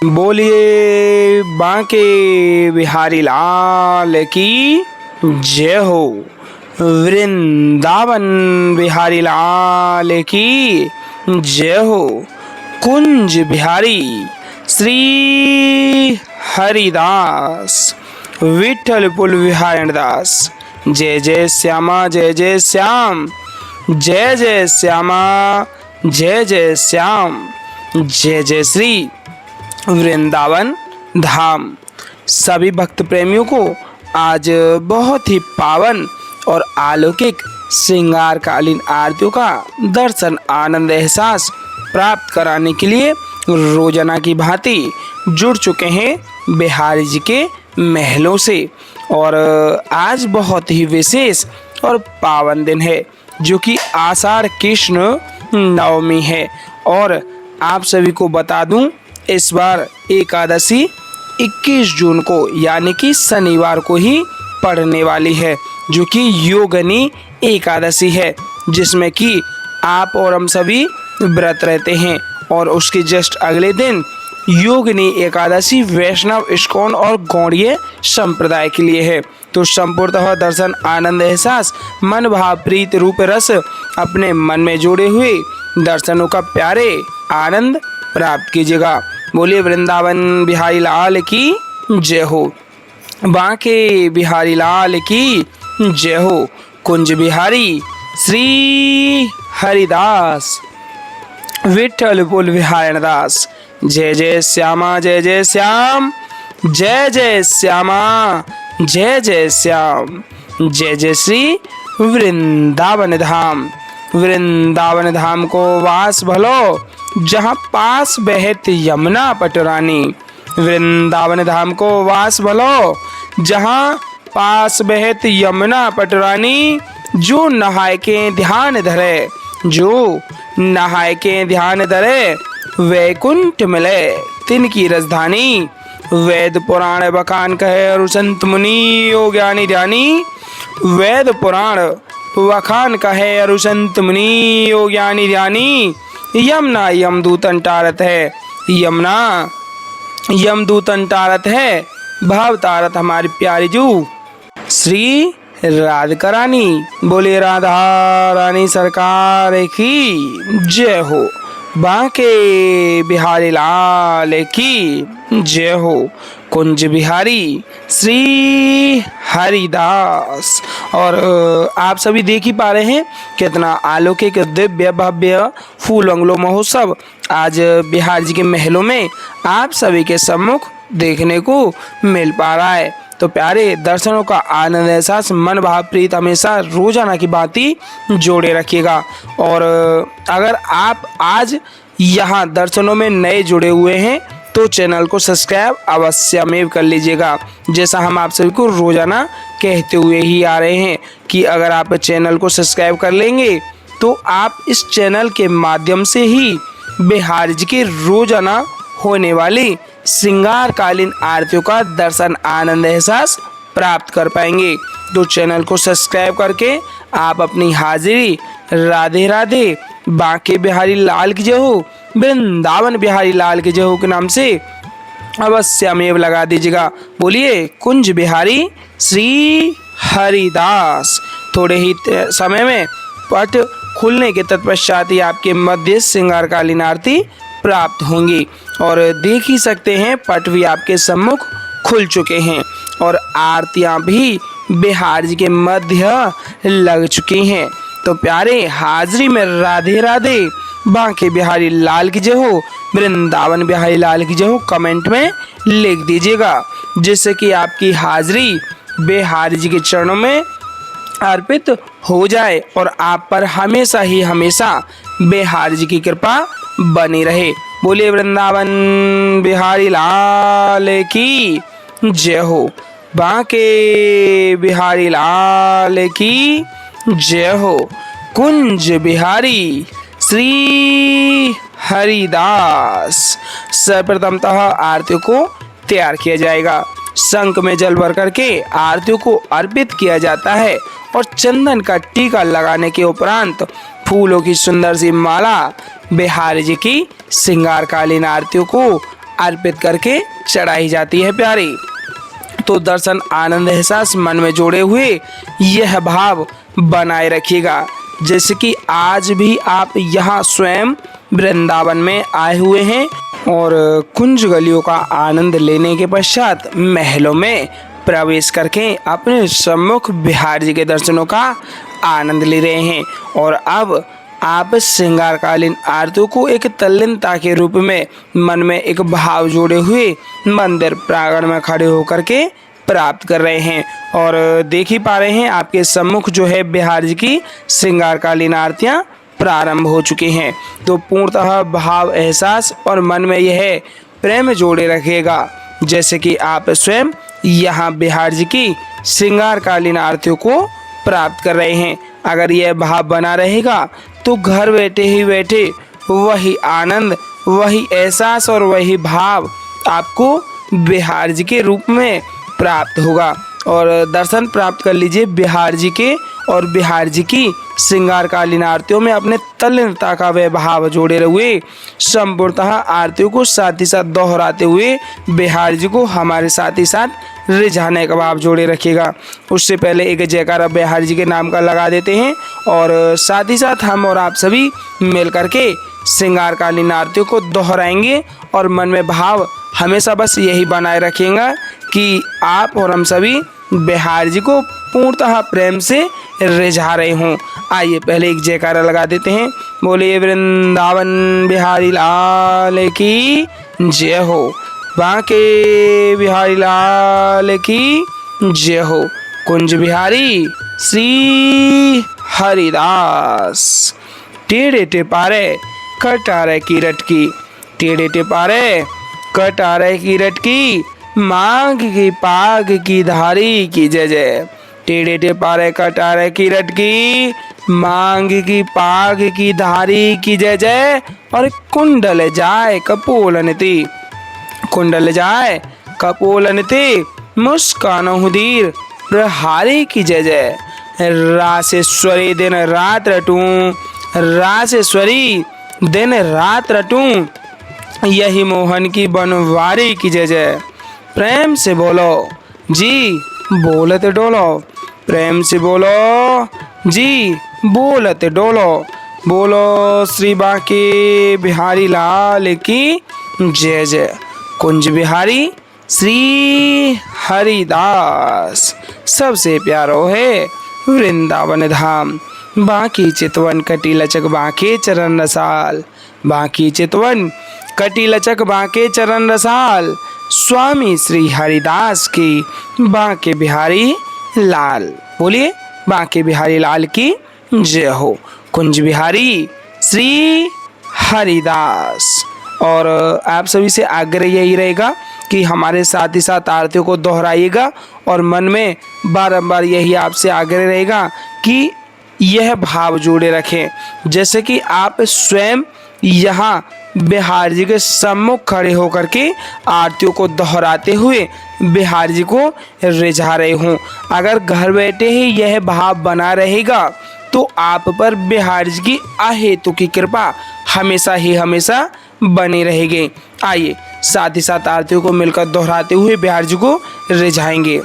बोलिए बांके बिहारी लाल की जय हो। वृंदावन बिहारी लाल की जय हो। कुंज बिहारी श्री हरिदास विठ्ठल बिहारी दास। जय जय श्यामा जय जय श्याम, जय जय श्यामा जय जय श्याम, जय जय श्री वृंदावन धाम। सभी भक्त प्रेमियों को आज बहुत ही पावन और अलौकिक श्रृंगारकालीन आरतियों का दर्शन आनंद एहसास प्राप्त कराने के लिए रोजाना की भांति जुड़ चुके हैं बिहारी जी के महलों से। और आज बहुत ही विशेष और पावन दिन है जो कि आषाढ़ कृष्ण नवमी है। और आप सभी को बता दूं, इस बार एकादशी 21 जून को यानी कि शनिवार को ही पड़ने वाली है, जो कि योगिनी एकादशी है, जिसमें कि आप और हम सभी व्रत रहते हैं। और उसके जस्ट अगले दिन योगिनी एकादशी वैष्णव इस्कॉन और गौड़ीय संप्रदाय के लिए है। तो संपूर्णतः दर्शन आनंद एहसास मन भाव प्रीत रूप रस अपने मन में जोड़े हुए दर्शनों का प्यारे आनंद प्राप्त कीजिएगा। बोलिए वृंदावन बिहारी लाल की जय हो। बांके बिहारी लाल की जय हो। कुंज बिहारी श्री हरिदास विठ्ठल बिहारी दास। जय जय श्यामा जय जय श्याम, जय जय श्यामा जय जय श्याम, जय जय श्री वृंदावन धाम। वृंदावन धाम को वास भलो जहाँ पास बहत यमुना पटरानी। वृंदावन धाम को वास भलो जहाँ पास बहत यमुना पटरानी। जो नहाय के ध्यान धरे, जो नहाय के ध्यान धरे, वैकुंठ मिले तिनकी राजधानी। वेद पुराण बखान कहे और संत मुनि यो ज्ञानी ध्यानी। वेद पुराण बखान कहे और संत मुनि यो ज्ञानी ध्यानी। यमुना यमदूतन टारत है, यमुना यमदूतन टारत है, भाव तारत हमारी प्यारी जू श्री राधिका रानी। बोले राधा रानी सरकार की जय हो। बांके बिहारी लाल की जय हो। कुंज बिहारी श्री हरिदास। और आप सभी देख ही पा रहे हैं कितना अलौकिक दिव्य भव्य फूल बंगलो महोत्सव आज बिहार जी के महलों में आप सभी के सम्मुख देखने को मिल पा रहा है। तो प्यारे दर्शनों का आनंद एहसास मन भाव प्रीत हमेशा रोजाना की भांति जोड़े रखिएगा। और अगर आप आज यहाँ दर्शनों में नए जुड़े हुए हैं तो चैनल को सब्सक्राइब अवश्यमेव कर लीजिएगा। जैसा हम आप सभी को रोजाना कहते हुए ही आ रहे हैं कि अगर आप चैनल को सब्सक्राइब कर लेंगे तो आप इस चैनल के माध्यम से ही बिहार जी के रोजाना होने वाली श्रृंगारकालीन आरतियों का दर्शन आनंद एहसास प्राप्त कर पाएंगे। तो चैनल को सब्सक्राइब करके आप अपनी हाजिरी राधे राधे बांके बिहारी लाल की जय हो, वृंदावन बिहारी लाल की जय हो के नाम से अवश्यमेव लगा दीजिएगा। बोलिए कुंज बिहारी श्री हरिदास। थोड़े ही समय में पट खुलने के तत्पश्चात ही आपके मध्य श्रृंगारकालीन आरती प्राप्त होंगी। और देख ही सकते हैं पट भी आपके सम्मुख खुल चुके हैं और आरतियां भी बिहार जी के मध्य लग चुकी हैं। तो प्यारे हाजिरी में राधे राधे बांके बिहारी लाल की जय हो, वृंदावन बिहारी लाल की जय हो कमेंट में लिख दीजिएगा, जिससे कि आपकी हाजिरी बिहारी जी के चरणों में अर्पित हो जाए और आप पर हमेशा ही हमेशा बिहारी जी की कृपा बनी रहे। बोलिए वृंदावन बिहारी लाल की जय हो। बांके बिहारी लाल की जय हो। कुंज बिहारी श्री हरिदास। सर्वप्रथमतः आरतियों को तैयार किया जाएगा। शंख में जल भर करके आरतियों को अर्पित किया जाता है और चंदन का टीका लगाने के उपरांत फूलों की सुंदर सी माला बिहारी जी की श्रृंगारकालीन आरतियों को अर्पित करके चढ़ाई जाती है प्यारी। तो दर्शन आनंद एहसास मन में जोड़े हुए यह भाव बनाए रखिएगा, जैसे कि आज भी आप यहाँ स्वयं वृंदावन में आए हुए हैं और कुंज गलियों का आनंद लेने के पश्चात महलों में प्रवेश करके अपने सम्मुख बिहारी जी के दर्शनों का आनंद ले रहे हैं। और अब आप श्रृंगारकालीन आरतियों को एक तल्लीनता के रूप में मन में एक भाव जोड़े हुए मंदिर प्रांगण में खड़े होकर के प्राप्त कर रहे हैं। और देख ही पा रहे हैं आपके सम्मुख जो है बिहारी जी की श्रृंगारकालीन आरतियाँ प्रारंभ हो चुकी हैं। तो पूर्णतः भाव एहसास और मन में यह प्रेम जोड़े रखिएगा, जैसे कि आप स्वयं यहाँ बिहारी जी की श्रृंगारकालीन आरतियों को प्राप्त कर रहे हैं। अगर यह भाव बना रहेगा तो घर बैठे ही बैठे वही आनंद, वही एहसास और वही भाव आपको बिहारी जी के रूप में प्राप्त होगा। और दर्शन प्राप्त कर लीजिए बिहारी जी के और बिहारी जी की श्रृंगारकालीन आरतियों में अपने तल्लीनता का वह भाव जोड़े हुए संपूर्णतः आरतियों को साथ ही साथ दोहराते हुए बिहारी जी को हमारे साथ ही साथ रिझाने का भाव जोड़े रखिएगा। उससे पहले एक जयकारा बिहारी जी के नाम का लगा देते हैं और साथ ही साथ हम और आप सभी मिल करके श्रृंगारकालीन आरतियों को दोहराएंगे और मन में भाव हमेशा बस यही बनाए रखेंगे कि आप और हम सभी बिहारी जी को पूर्णतः प्रेम से रिझा रहे हों। आइए पहले एक जयकारा लगा देते हैं। बोलिए वृंदावन बिहारी लाल की जय हो, बांके बिहारी लाल की जय हो, कुंज बिहारी श्री हरिदास। टेढ़े टेपारे कटारे की रटकी, टेढ़े टेपारे कटारे की रटकी, मांग की पाग की धारी की जय जय। टेढ़े टेपारे कटारे की रटकी, मांग की पाग की धारी की जय जय। और कुंडल जाए कपोलनति, कुंडल जाए कपोलनति, मुस्कान हुदीर प्रहारी की जय जय। रासेश्वरी दिन रात रटूं, रासेश्वरी दिन रात रटूं, यही मोहन की बनवारी की जय जय। प्रेम से बोलो जी बोलते डोलो, प्रेम से बोलो जी बोलते डोलो। बोलो श्री बांके बिहारी लाल की जय जय, कुंज बिहारी श्री हरिदास। सबसे प्यारो है वृंदावन धाम, बांकी चितवन कटी लचक बांके चरण रसाल, बांकी चितवन कटी लचक बांके चरण रसाल। स्वामी श्री हरिदास की बांके बिहारी लाल। बोलिए बांके बिहारी लाल की जय हो, कुंज बिहारी श्री हरिदास। और आप सभी से आग्रह यही रहेगा कि हमारे साथ ही साथ आरतियों को दोहराइएगा और मन में बारंबार यही आपसे आग्रह रहेगा कि यह भाव जोड़े रखें, जैसे कि आप स्वयं यहाँ बिहारी जी के सम्मुख खड़े होकर के आरतियों को दोहराते हुए बिहारी जी को रिझा रहे हों। अगर घर बैठे ही यह भाव बना रहेगा तो आप पर बिहारी जी की अहेतु की कृपा हमेशा ही हमेशा बनी रहेगी। आइए साथ ही साथ आरतियों को मिलकर दोहराते हुए बिहारी जी को रिझाएंगे।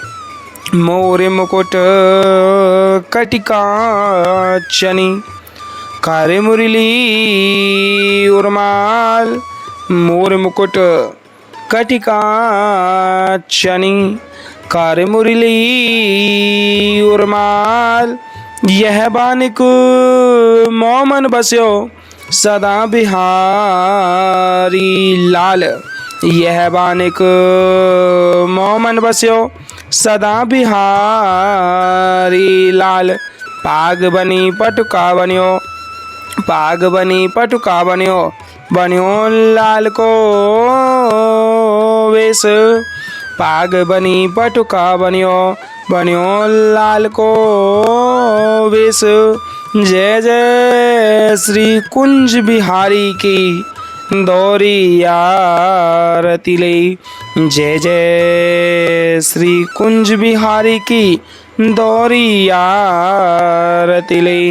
मोरे मुकुट कटिका चनी, कारे मुरली उर्माल, मोर मुकुट कटिका चनी, कारे मुरली उर्माल, यह बानिक मोमन बस्यो सदा बिहारी लाल, यह बानिक मोमन बस्यो सदा बिहारी लाल। पाग बनी पटुका बन्यो, पाग बनी पटुका बन्यो, बन्यो लाल को वेश, पाग बनी पटुका बन्यो, बन्यो लाल को वेश। जय जय श्री कुंज बिहारी की दौरी आरती ले, जय जय श्री कुंज बिहारी की दौरी आरती ले।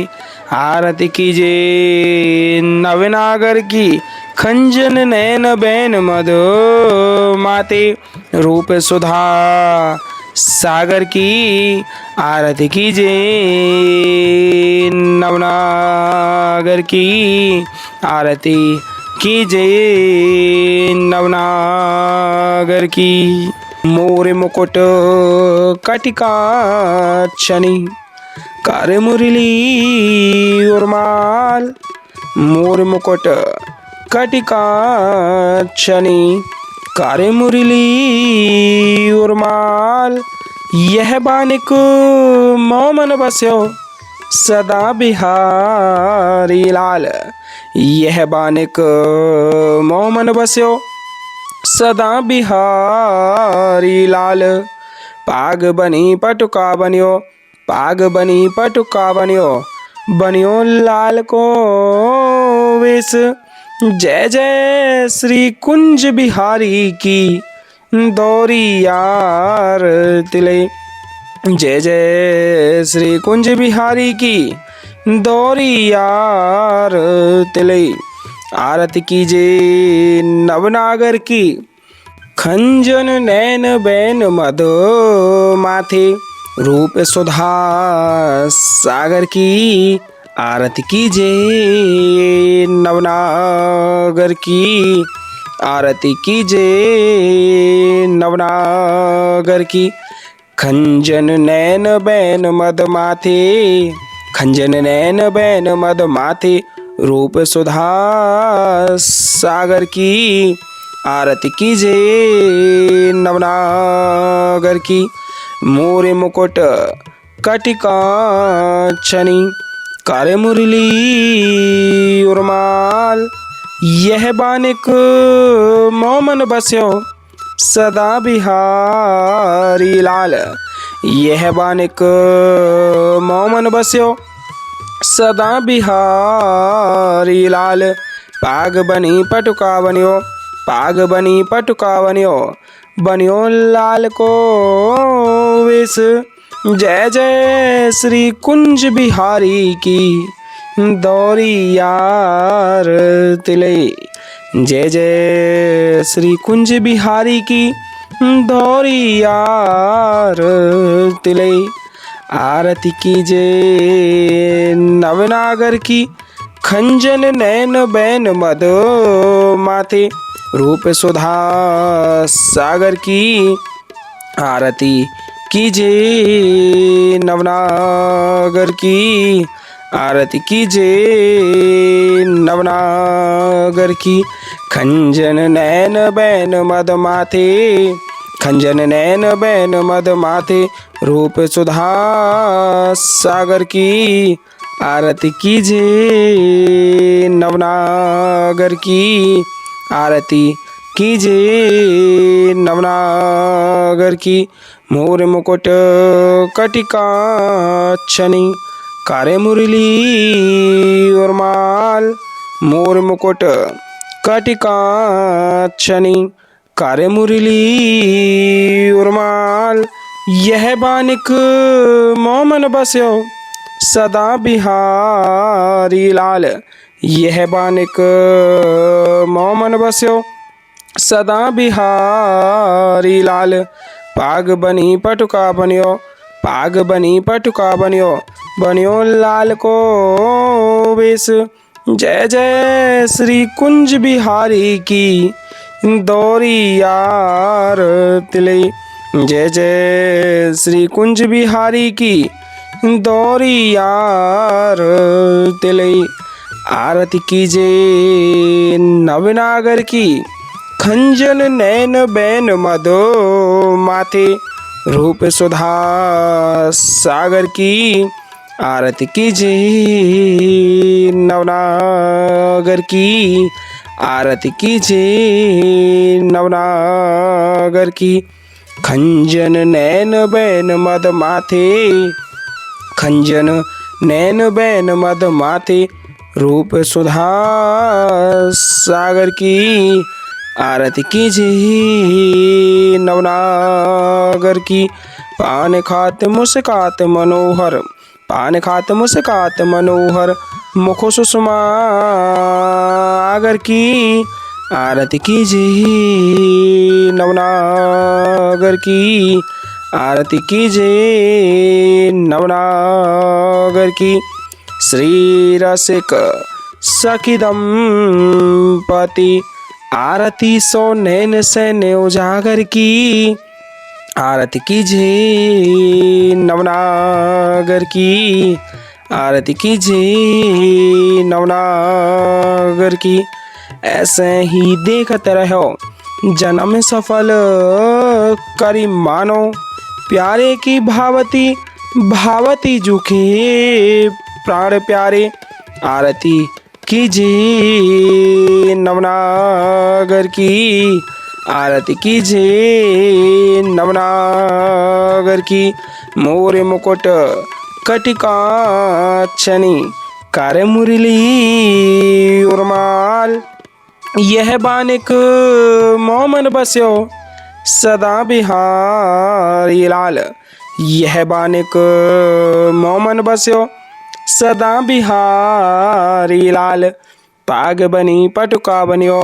आरती कीजिए नवनागर की खंजन नैन बैन मधु माते रूप सुधा सागर की आरती कीजिए नवनागर की आरती कीजिए नवनागर की। मोर मुकुट कटिका छनी कर मुरली उर्माल मोर मुकुट कटिका छनी कर मुरली उर्माल यह बानिक मोमन बस्यो सदा बिहारी लाल यह बानिक मोमन बस्यो सदा बिहारी लाल। पाग बनी पटुका बनियो पाग बनी पटुका बनियो बनियो लाल को वेश जय जय श्री कुंज बिहारी की दौरी यार तिले जय जय श्री कुंज बिहारी की दौरी यार तिले। आरती कीजिए नवनागर की खंजन नैन बैन मधु माथे रूप सुधा सागर की आरती कीजिए नवनागर की आरती कीजिए नवनागर की। खंजन नैन बैन मद माथे खंजन नैन बैन मद माथे रूप सुधा सागर की आरती कीजिए नवनागर की। मोरे मुकुट कटिका छनी कर मुरली उर्माल यह बानिक मोमन बस्यो सदा बिहारी लाल यह बानिक मोमन बस्यो सदा बिहारी लाल। पाग बनी पटुका बनियो पाग बनी पटुका बनियो बनियो लाल को वेश जय जय श्री कुंज बिहारी की दौरी यार तिले जय जय श्री कुंज बिहारी की दौरी यार तिले। आरती कीजिए नवनागर की खंजन नैन बैन मद माथे रूप सुधा सागर की आरती कीजिए नवनागर की आरती कीजिए नवनागर की। खंजन नैन बैन मद माथे खंजन नैन बैन मद माथे रूप सुधा सागर की आरती कीजिए नवनागर की आरती कीजिए नवनागर की। मोर मुकुट कटिका छनी करे मुरली उर्माल मोर मुकुट कटिका छनी करे मुरली उर्माल यह बानिक मोमन बस्यो सदा बिहारी लाल यह बानिक मोमन बस्यो सदा बिहारी लाल। पाग बनी पटुका बनियो पाग बनी पटुका बनियो बनियो लाल को वेश जय जय श्री कुंज बिहारी की दौरी यार तिले जय जय श्री कुंज बिहारी की दौरी यार तिले। आरती कीजिए नवनागर की खंजन नैन बैन मधु माथे रूप सुधा सागर की आरती कीजिए नवनागर की आरती कीजिए नवनागर की। खंजन नैन बैन मद माथे खंजन नैन बैन मद माथे रूप सुधा सागर की आरती कीजिए नवनागर की। पान खात मुस्कात मनोहर पान खात मुस्कात मनोहर मुख सुषमा आगर की आरती कीजिए नवनागर की आरती कीजिए नवनागर की। श्री रसिक सखी दंपति आरती सो नैन सैन्य उजागर की आरती कीजिए नवनागर की आरती कीजिए नवनागर की। ऐसे ही देखत रहो जन्म सफल करी मानो प्यारे की भावती भावती जुखे प्राण प्यारे आरती कीजिए नवनागर की आरती कीजिए नवनागर की। मोर मुकुट कटिका छनी कार्य मुरली उर्माल यह बानिक मोमन बस्यो सदा बिहारी लाल यह बानिक मोमन बस्यो सदा बिहारी लाल। पाग बनी पटुका बनियो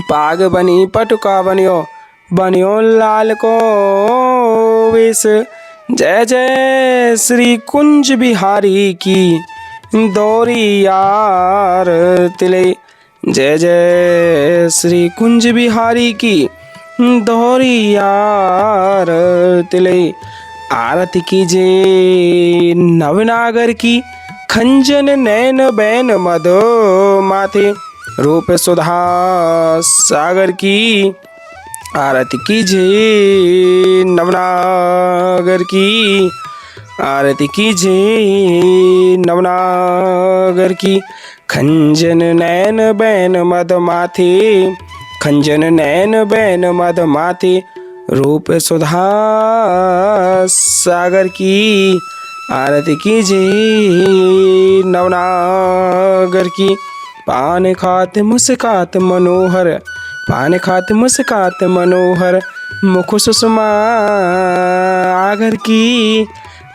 पाग बनी पटुका बनियो बनियो लाल को वेश। जय जय श्री कुंज बिहारी की दौरी यार तिले जय जय श्री कुंज बिहारी की दौरी यार तिले। आरती कीजिए नवनागर की खंजन नैन बैन मधो माथे रूप सुधा सागर की आरती कीजिए नवनागर की आरती कीजिए नवनागर की। खंजन नैन बैन मद माथे खंजन नैन बैन मद माथे रूप सुधा सागर की आरती कीजिए नवनागर की। पान खात मुस्कात मनोहर पान खात मुस्कात मनोहर मुख सुषमा आगर की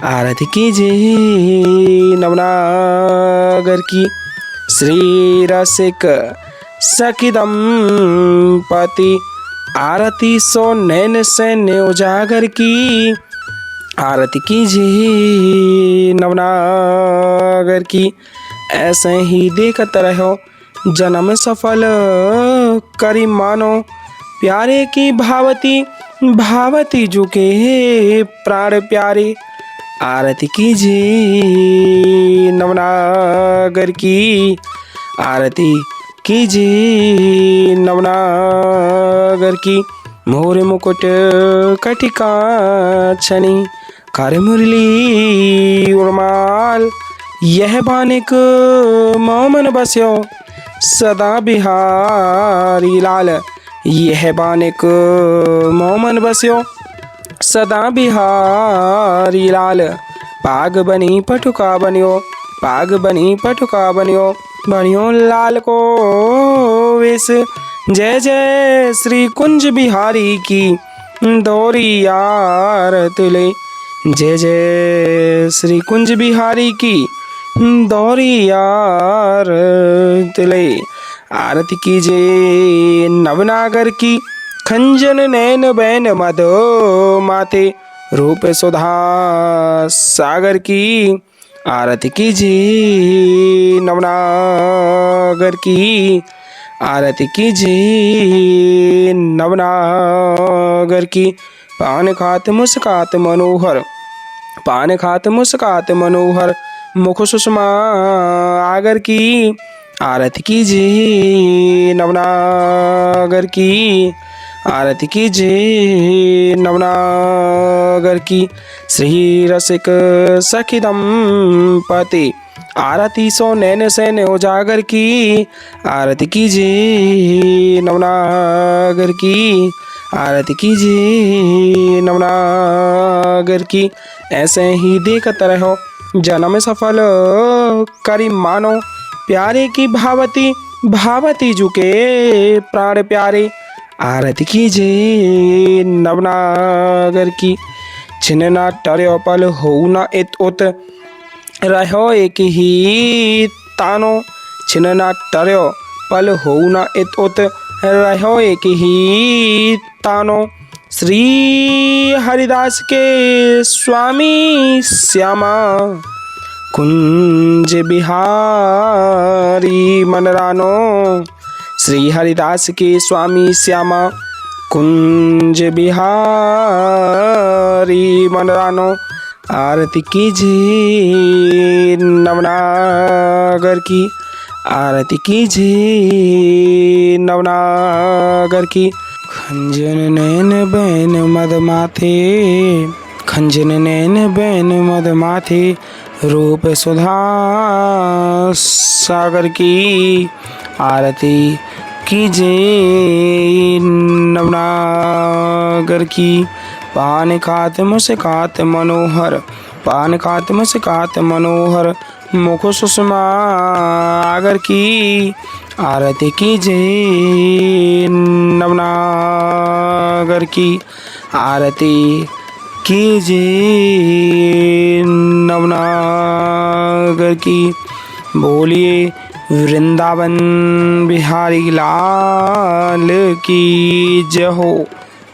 आरती कीजिए नवनागर की। श्री रसिक सखी दंपति आरती सो नैन सैन्य उजागर की आरती कीजिए नवनागर की। ऐसे ही देखत रहो जन्म सफल करी मानो प्यारे की भावती भावती झुके प्राण प्यारे आरती कीजिए नवनागर की आरती कीजिए नवनागर की। मोर मुकुट कटिका छनी कार्य मुरली उर्माल यह बानिक मोमन बस्यो सदा बिहारी लाल यह बानिक मोमन बस्यो सदा बिहारी लाल। पाग बनी पटुका बनियो पाग बनी पटुका बनियो बनियो लाल को वेश। जय जय श्री कुंज बिहारी की दौरी यार तिले जय जय श्री कुंज बिहारी की दौरी यार तिले। आरती कीजिए नवनागर की खंजन नैन बैन मधो माथे रूप सुधा सागर की आरती कीजिए नवनागर की आरती कीजिए नवनागर की। पान खात मुस्कात मनोहर पान खात मुस्कात मनोहर मुख सुषमा आगर की आरती कीजिए नवनागर की आरती कीजिए नवनागर की। श्री रसिक सखी दंपति आरती सो नैन सैन उजागर की आरती कीजिए नवनागर की आरती कीजिए नवनागर की। ऐसे ही देखत रहो जन्म सफल करी मानो प्यारे की भावती भावती झुके प्राण प्यारे आरती कीजिए नवनागर की। छिन्न ना टर्यो पल हो ना इत उत रहो एक ही तानो, छिन न टर्यो पल हो न इत उत, रहो एक ही तानो। श्री हरिदास के स्वामी श्यामा, कुंज बिहारी मन रानो। श्री हरिदास के स्वामी श्यामा, कुंज बिहारी मन रानो। आरती कीजिए नवनागर की, आरती कीजिए नवनागर की। खंजन नैन बैन मद माथे, खंजन नैन बैन मद माथे, रूप सुधा सागर की। आरती कीजिए नवनागर की। पान खात मुस्कात मनोहर, पान खात मुस्कात मनोहर, मुख सुषमा आगर की। आरती कीजिए नवनागर की, आरती कीजिए नवनागर की। बोलिए वृंदावन बिहारी लाल की जय हो,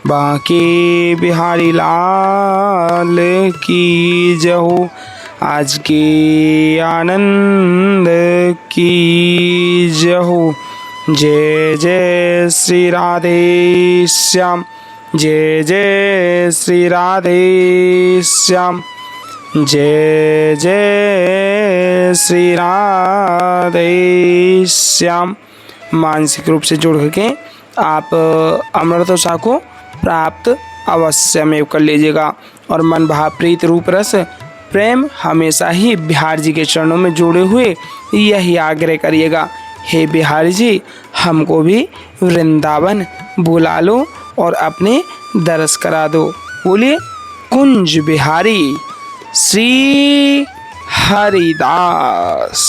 बांके बिहारी लाल की जय हो। आज के आनंद की जय हो। जय जय श्री राधे श्याम, जय जय श्री राधे श्याम, जय जय श्री राधे श्याम। मानसिक रूप से जुड़ करके आप अमृतोषा को प्राप्त अवश्य में कर लीजिएगा। और मन भाव प्रीत रूप रस प्रेम हमेशा ही बिहार जी के चरणों में जुड़े हुए यही आग्रह करिएगा, हे बिहारी जी हमको भी वृंदावन बुला लो और अपने दर्श करा दो। बोलिए कुंज बिहारी श्री हरिदास।